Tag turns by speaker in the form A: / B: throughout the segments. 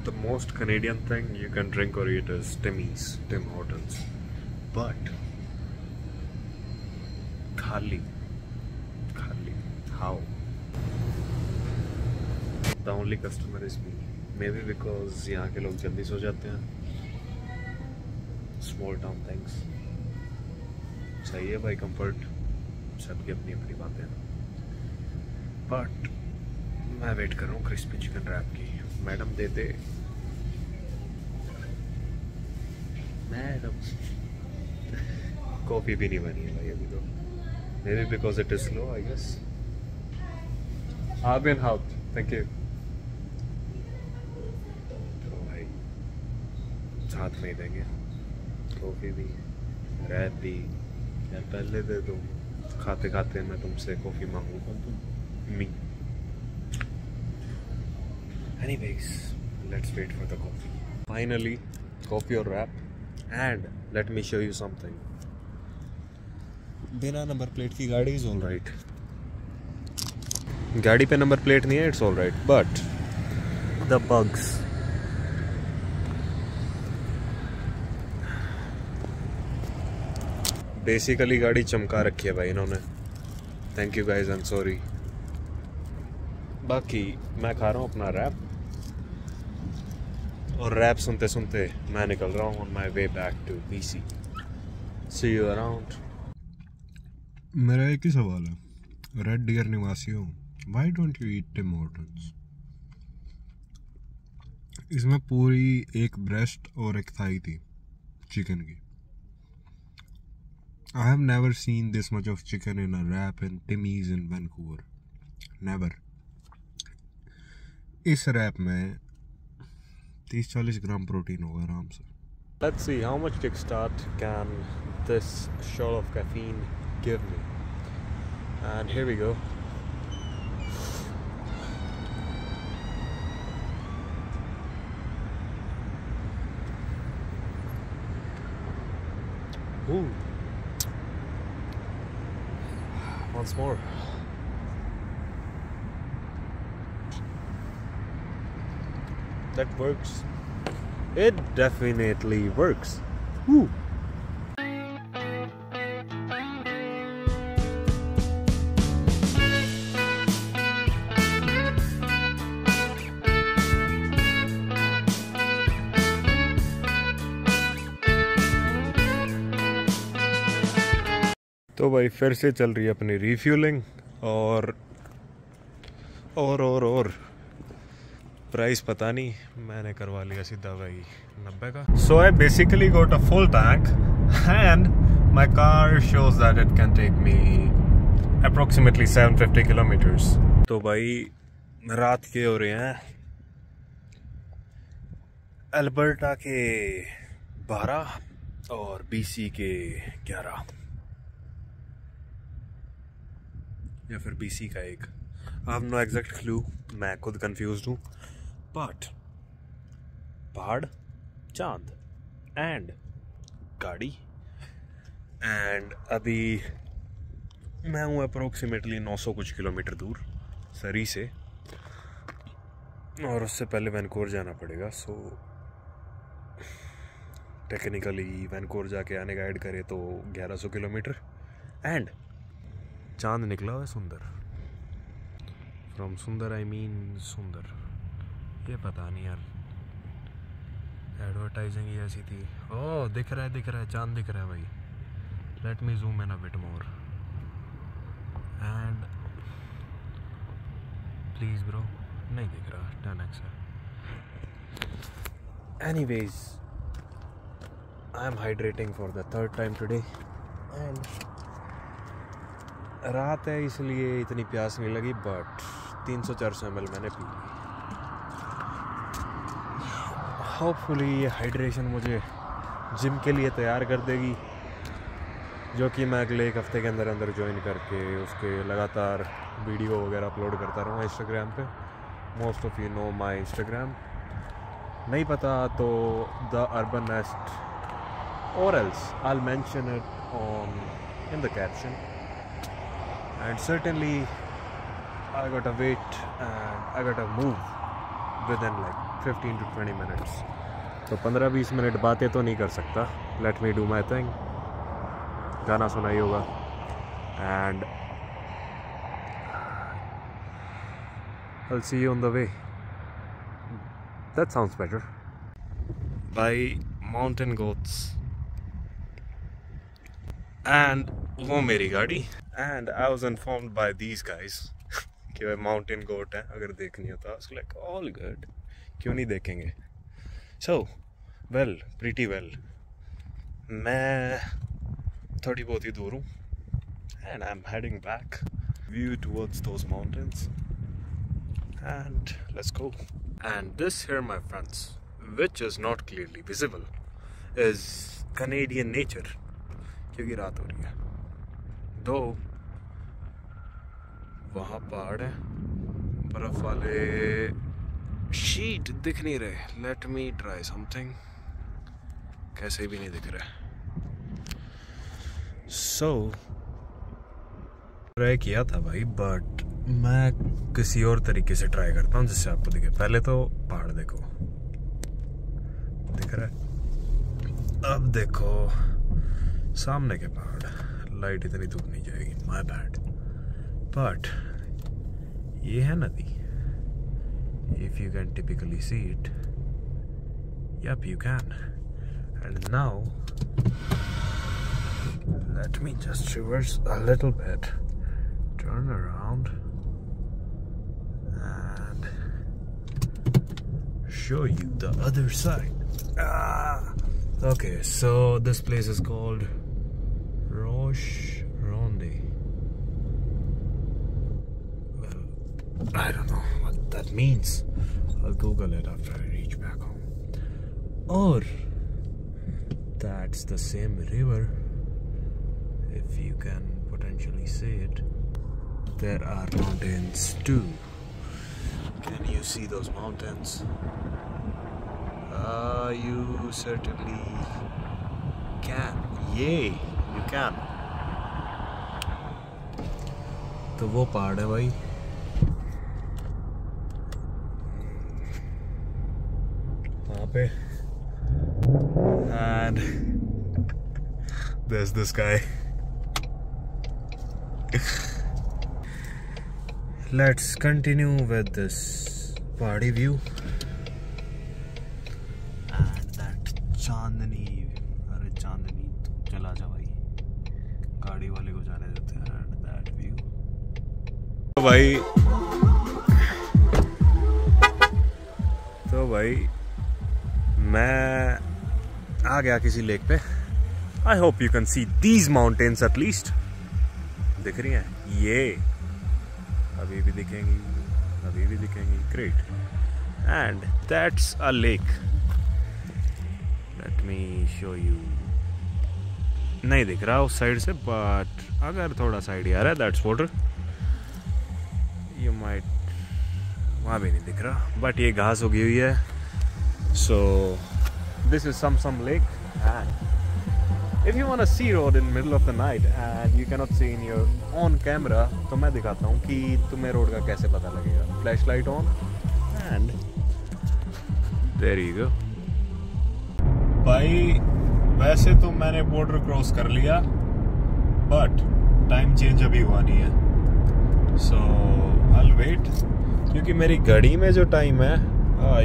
A: The most Canadian thing you can drink or eat is Timmy's, Tim Hortons. But Khali. How? The only customer is me. Maybe because यहाँ के लोग जल्दी सो जाते हैं. Small town things. सही है भाई, comfort सबकी अपनी अपनी बातें हैं. But मैं वेट कर रहा हूँ क्रिस्पी चिकन रैप की. मैडम दे दे. मैडम कॉफी भी नहीं बनी है भाई अभी तो. Maybe because it is slow, I guess. I've been helped. Thank you. तो भाई साथ में ही देंगे. कॉफी भी, रैप भी. यार पहले दे दो. खाते खाते मैं तुमसे कॉफी मांगूंगा तुम मी. Anyways, let's wait for the coffee. Finally, coffee or wrap. And let me show you something. बिना नंबर प्लेट की गाड़ी is all right. गाड़ी पे नंबर प्लेट नहीं है, it's all right. But the bugs. Basically गाड़ी चमका रखी है भाई इन्होंने. Thank you guys, I'm sorry. बाकी मैं खा रहा हूँ अपना रैप. और रैप सुनते सुनते मैं निकल रहा हूँ on my way back to BC. See you around.
B: मेरा एक ही सवाल है, रेड डियर निवासियों, why don't you eat Tim Hortons? इसमें पूरी एक ब्रेस्ट और एक थाई थी चिकन की. I have never seen this much of chicken in a wrap in Timmy's in Vancouver. Never. इस रैप में 30-40 ग्राम प्रोटीन होगा आराम से.
A: Let's see how much kickstart can this shot of caffeine give me. And here we go. Ooh. Once more. That works. It definitely works. Woo. तो भाई फिर से चल रही है अपनी रिफ्यूलिंग. और प्राइस पता नहीं, मैंने करवा लिया सीधा भाई 90 का. So I basically got a full tank and my car shows that it can take me approximately 750 kilometres. तो भाई रात के हो रहे हैं अल्बर्टा के 12 और BC के 11 या फिर BC का 1. I have no exact clue, मैं खुद कंफ्यूज्ड हूँ. बट पहाड़, चांद एंड गाड़ी. एंड अभी मैं हूँ अप्रोक्सीमेटली 900 कुछ किलोमीटर दूर सरी से. और उससे पहले वैनकूवर जाना पड़ेगा. सो टेक्निकली वैनकूवर जाके आने का ऐड करे तो 1100 किलोमीटर. एंड चांद निकला हुआ सुंदर. फ्रॉम सुंदर आई मीन सुंदर. ये पता नहीं यार, एडवर्टाइजिंग ही ऐसी थी. ओह दिख रहा है चांद दिख रहा है भाई. Let me zoom in a bit more. And please bro, नहीं दिख रहा, 10x है. Anyways I am hydrating for the third time today. And रात है इसलिए इतनी प्यास नहीं लगी. बट 300-400 ml मैंने पी ली. होपफुली ये हाइड्रेशन मुझे जिम के लिए तैयार कर देगी, जो कि मैं अगले 1 हफ्ते के अंदर ज्वाइन करके उसके लगातार वीडियो वगैरह अपलोड करता रहूँगा इंस्टाग्राम पे. Most of you know my Instagram. नहीं पता तो द अर्बन नेस्ट, और else I will mention it on in the caption. And certainly I gotta wait and I gotta move within like 15 to 20 minutes. तो 15-20 minute बातें तो नहीं कर सकता. Let me do my thing. गाना सुना ही होगा. And I'll see you on the way. That sounds better. By mountain goats. And वो मेरी गाड़ी. And I was informed by these guys कि वह माउंटेन गोट है, अगर देखनी हो तो. लाइक ऑल गुड, क्यों नहीं देखेंगे. सो वेल, प्रीटी वेल, मैं थोड़ी बहुत ही दूर हूँ. And I am heading back view towards those mountains. And let's go. And this here my friends, which is not clearly visible, is Canadian nature. क्योंकि रात हो रही है. दो वहाँ पहाड़ है, बर्फ वाले शीट दिख नहीं रहे. Let me try something. कैसे भी नहीं दिख रहा. सो ट्राई किया था भाई, बट मैं किसी और तरीके से ट्राई करता हूँ जिससे आपको दिखे. पहले तो पहाड़ देखो, दिख रहा है. अब देखो सामने के पहाड़. लाइट इतनी दूर नहीं जाएगी, माय बैड. बट ये है नदी. If you can typically see it, yup you can. And now let me just reverse a little bit, turn around and show you the other side. Okay, so this place is called Roche-Ronde. Well, I don't know what that means. I'll Google it after I reach back home. Or that's the same river, if you can potentially see it. There are mountains too. Can you see those mountains? You certainly can. Yay, you can. तो वो पहाड़ है भाई. वहाँ पे. And there's this guy. Let's continue with this party view. And that Chandni. अरे चांदनी तो चला जा भाई, गाड़ी वाले को जाने देते हैं. And that view. तो भाई मैं आ गया किसी लेक पे. I hope you can see these mountains at least. दिख रही हैं ये. अभी भी दिखेंगी, अभी भी दिखेंगी. Great. And that's a lake. Let me show you. नहीं दिख रहा उस साइड से, बट अगर थोड़ा साइड ही आ रहा है, दैट्स वाटर. You might. वहाँ भी नहीं दिख रहा, बट ये घास उगी हुई है. So this is some lake. And if you want to see road in middle of the night and you cannot see in your own camera, तो मैं दिखाता हूँ कि तुम्हें रोड का कैसे पता लगेगा. Flashlight on and there you go. भाई वैसे तो मैंने बॉर्डर क्रॉस कर लिया, बट टाइम चेंज अभी हुआ नहीं है. So I'll wait, क्योंकि मेरी घड़ी में जो टाइम है,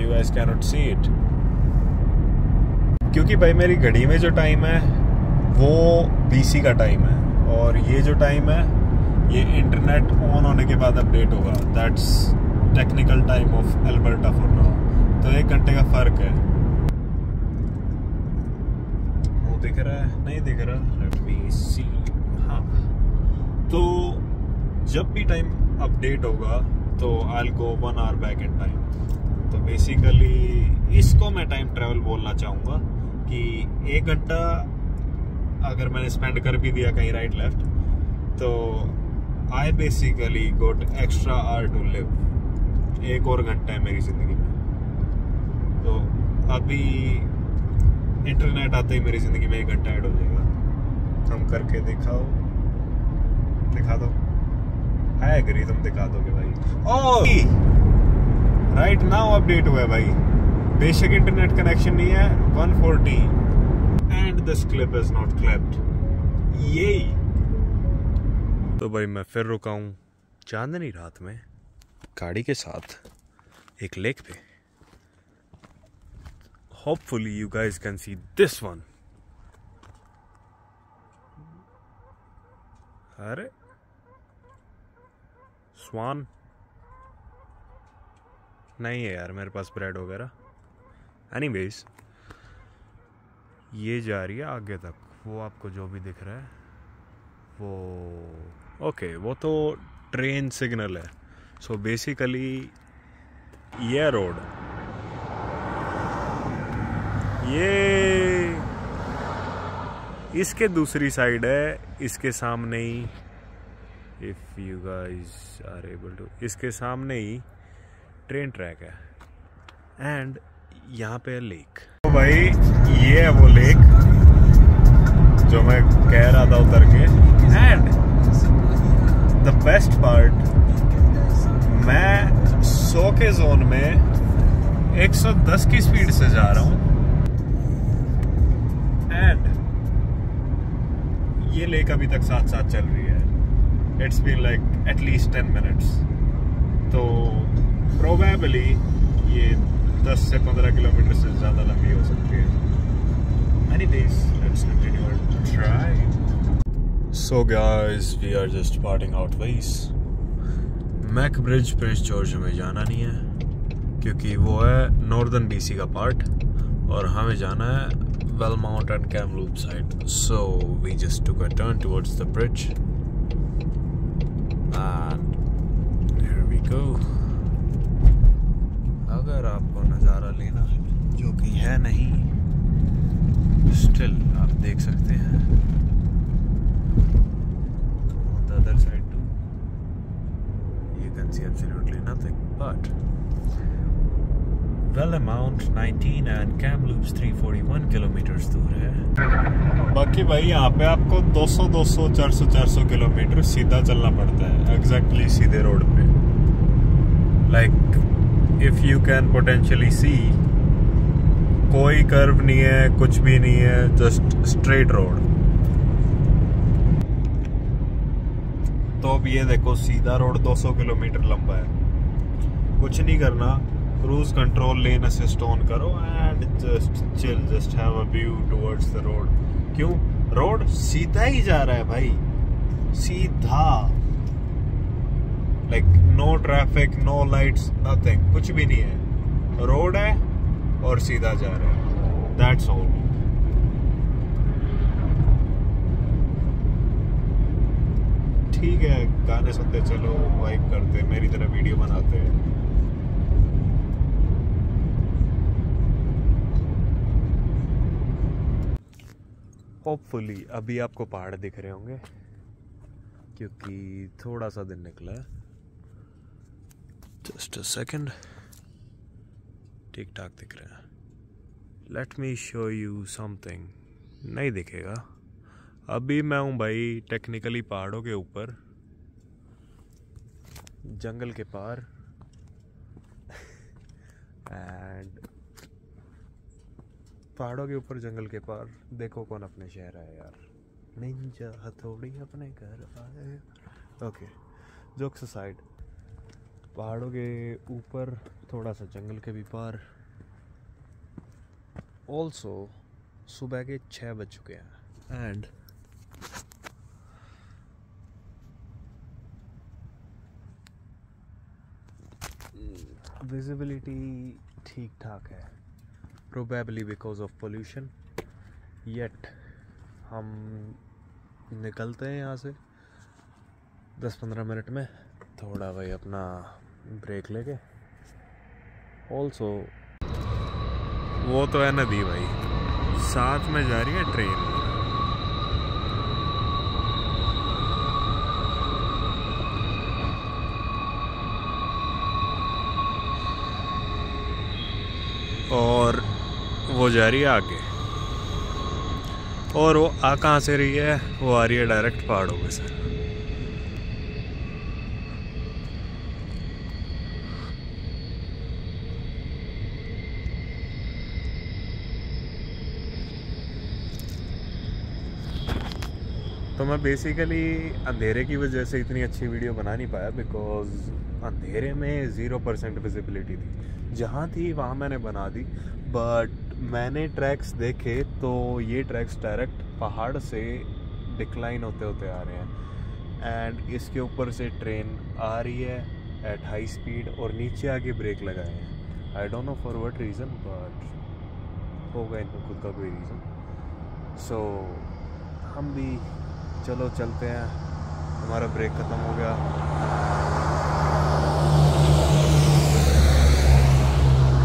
A: you guys cannot see it. क्योंकि भाई मेरी घड़ी में जो टाइम है वो BC का टाइम है, और ये जो टाइम है ये इंटरनेट ऑन होने के बाद अपडेट होगा. That's technical time of Alberta for now. तो 1 घंटे का फर्क है. वो दिख रहा है, नहीं दिख रहा. लेट मी सी. हाँ, तो जब भी टाइम अपडेट होगा तो I will go 1 hour back in time. तो बेसिकली इसको मैं टाइम ट्रैवल बोलना चाहूँगा कि 1 घंटा अगर मैंने स्पेंड कर भी दिया कहीं राइट लेफ्ट, तो I basically got extra hour to live. 1 और घंटा है मेरी ज़िंदगी में. तो अभी इंटरनेट आते ही मेरी ज़िंदगी में 1 घंटा ऐड हो जाएगा. हम करके दिखा दो. आई एग्री, तुम दिखा दोगे भाई. ओह, राइट नाउ अपडेट हुआ है भाई. बेशक इंटरनेट कनेक्शन नहीं है 140 and this clip is not clipped. यही तो भाई मैं फिर रुका हूँ चांदनी रात में गाड़ी के साथ एक लेक पे। Hopefully you guys can see this one. अरे स्वान नहीं है यार मेरे पास ब्रेड वगैरह। एनीवेज ये जा रही है आगे तक, वो आपको जो भी दिख रहा है वो ओके वो तो ट्रेन सिग्नल है। सो बेसिकली ये रोड ये इसके दूसरी साइड है, इसके सामने ही if you guys are able to, इसके सामने ही ट्रेन ट्रैक है एंड यहाँ पे है लेक। तो भाई ये है वो लेक जो मैं कह रहा था उतर के। एंड द बेस्ट पार्ट, मैं 100 के जोन में 110 की स्पीड से जा रहा हूँ एंड ये लेक अभी तक साथ साथ चल रही है। It's been like at least 10 minutes. तो प्रोबेबली ये 10 से 15 किलोमीटर से ज़्यादा लंबी हो सकती है। Anyways, let's continue our drive. So guys, we are just parting out ways. McBride Prince George में जाना नहीं है क्योंकि वो है नॉर्दर्न डीसी का पार्ट और हमें जाना है Valemount and Kamloops side. So we just took a turn towards the bridge and here we go. अगर आपको नज़ारा लेना है जो कि है नहीं, स्टिल आप देख सकते हैं on the other side too you can see absolutely nothing, but Wellamount 19 and Kamloops 341 kilometre दूर है। बाकी भाई यहाँ पे आपको 200 400 किलोमीटर सीधा चलना पड़ता है, एग्जैक्टली सीधे रोड पे। Like if you can potentially see, कोई कर्व नहीं है, कुछ भी नहीं है, जस्ट स्ट्रेट रोड। तो अब ये देखो सीधा रोड 200 किलोमीटर लंबा है। कुछ नहीं करना, cruise control lane assist on करो and just chill, just have a view towards the road. क्यों? रोड सीधा ही जा रहा है भाई, सीधा। Like no traffic, no lights, nothing, कुछ भी नहीं है। रोड है और सीधा जा रहा है, दैट्स ऑल। ठीक है, गाने सुनते चलो, वाइब करते, मेरी तरह वीडियो बनाते हैं। होपफुली अभी आपको पहाड़ दिख रहे होंगे क्योंकि थोड़ा सा दिन निकला है। जस्ट अ सेकंड, ठीक ठाक दिख रहा है। Let me show you something. नहीं दिखेगा अभी। मैं हूँ भाई टेक्निकली पहाड़ों के ऊपर, जंगल के पार एंड पहाड़ों के ऊपर जंगल के पार। देखो कौन अपने शहर है यार, निंजा हथौड़ी अपने घर आए। ओके, जोक्स असाइड, पहाड़ों के ऊपर थोड़ा सा जंगल के भी पार। ऑल्सो सुबह के 6 बज चुके हैं एंड विजिबिलिटी ठीक ठाक है, probably because of pollution. Yet हम निकलते हैं यहाँ से 10-15 मिनट में, थोड़ा भाई अपना ब्रेक लेके। ऑल्सो वो तो है नदी भाई, साथ में जा रही है ट्रेन। और वो जा रही है आगे, और वो आ कहाँ से रही है? वो आ रही है डायरेक्ट पहाड़ों में से। तो मैं बेसिकली अंधेरे की वजह से इतनी अच्छी वीडियो बना नहीं पाया, बिकॉज अंधेरे में 0% विजिबिलिटी थी। जहाँ थी वहाँ मैंने बना दी, बट मैंने ट्रैक्स देखे तो ये ट्रैक्स डायरेक्ट पहाड़ से डिक्लाइन होते होते आ रहे हैं, एंड इसके ऊपर से ट्रेन आ रही है एट हाई स्पीड और नीचे आके ब्रेक लगाए हैं। I don't know for what reason, but होगा इनको खुद का कोई रीज़न। सो हम भी चलो चलते हैं, हमारा ब्रेक ख़त्म हो गया।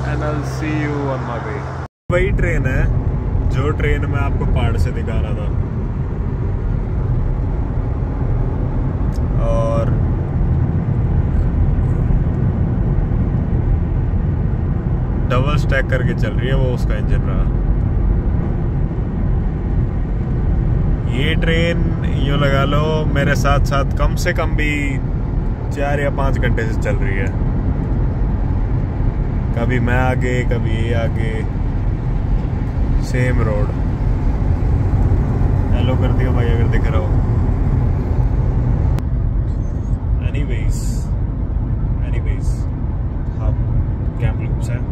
A: And I will see you on my way. वही ट्रेन है जो ट्रेन मैं आपको पहाड़ से दिखा रहा था, और डबल स्टैक करके चल रही है, वो उसका इंजन रहा। ये ट्रेन यूँ लगा लो मेरे साथ साथ कम से कम भी 4 या 5 घंटे से चल रही है। कभी मैं आगे कभी ये आगे, सेम रोड। हेलो कर दिया भाई अगर दिख रहा हो। एनीवेज हम कैम्पलूप्स हैं,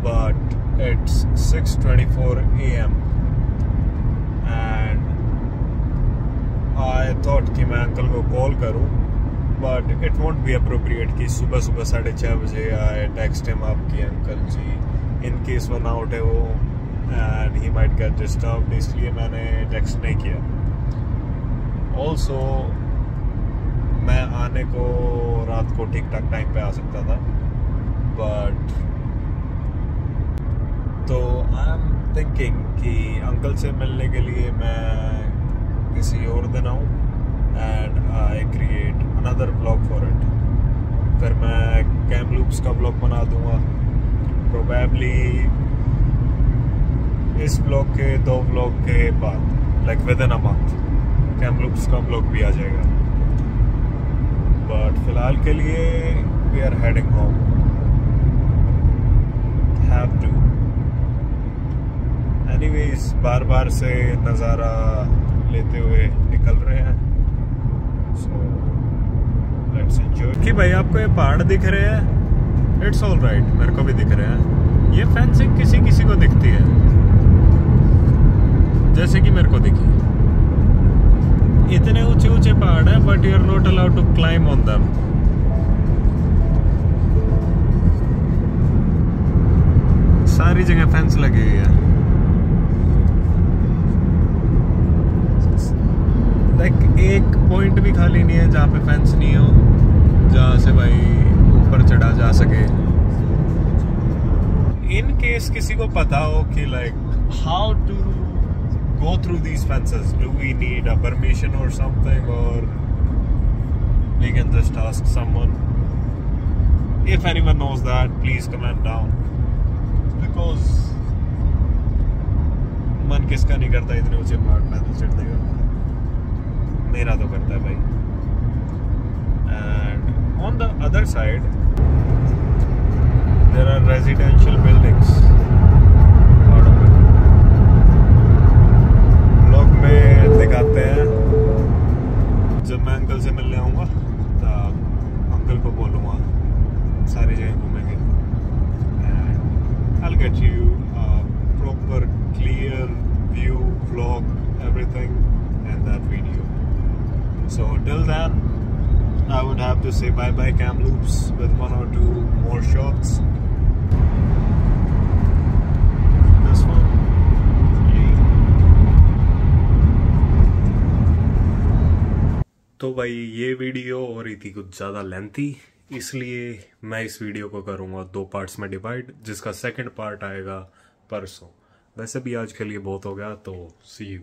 A: but it's 6:24 AM and I thought कि मैं अंकल को कॉल करूं, but it won't be appropriate कि सुबह 6:30 बजे आए टेक्स्ट हिम आपकी अंकल जी, इन केस वो ना उठे वो and he might get disturbed, इसलिए मैंने टेक्स्ट नहीं किया। ऑल्सो मैं आने को रात को ठीक ठाक टाइम पे आ सकता था, बट तो आई एम थिंकिंग कि अंकल से मिलने के लिए मैं किसी और दिन आऊँ and I create another blog for it. फिर मैं कैम्पलूप्स का ब्लॉग बना दूंगा, प्रोबेबली इस ब्लॉग के 2 ब्लॉग के बाद, like within a month Kamloops का ब्लॉग भी आ जाएगा। बट फिलहाल के लिए we are heading home, have to. Anyways बार बार से नज़ारा लेते हुए निकल रहे हैं, सो लेट्स एंजॉय। कि भाई आपको ये पहाड़ दिख रहे हैं, इट्स ऑल राइट, मेरे को भी दिख रहे हैं। ये फेंसिंग किसी किसी को दिखती है, जैसे कि मेरे को दिखी। इतने ऊंचे ऊंचे पहाड़ है, but you are not allowed to climb on them. सारी जगह फेंस लगी हुई है, लाइक एक पॉइंट भी खाली नहीं है जहाँ पे फेंस नहीं हो, जहाँ से भाई ऊपर चढ़ा जा सके। इन केस किसी को पता हो कि like how to go through these fences, do we need a permission or something, or we can just ask someone. If anyone knows that, please comment down, because मन किसका नहीं करता इतने ऊंचे पहाड़ पैदल चढ़ने का, मेरा तो करता है भाई। And on the other side there are residential buildings. में दिखाते हैं। जब मैं अंकल से मिलने आऊँगा तब अंकल को बोलूँगा, सारी जगह घूमेंगे। I'll get you a proper clear view vlog, everything in that video. So till then I would have to say bye bye Kamloops with 1 or 2 more shots. This one. तो भाई ये वीडियो हो रही थी कुछ ज़्यादा लेंथी, इसलिए मैं इस वीडियो को करूँगा 2 पार्ट्स में डिवाइड, जिसका सेकंड पार्ट आएगा परसों। वैसे भी आज के लिए बहुत हो गया, तो सी यू।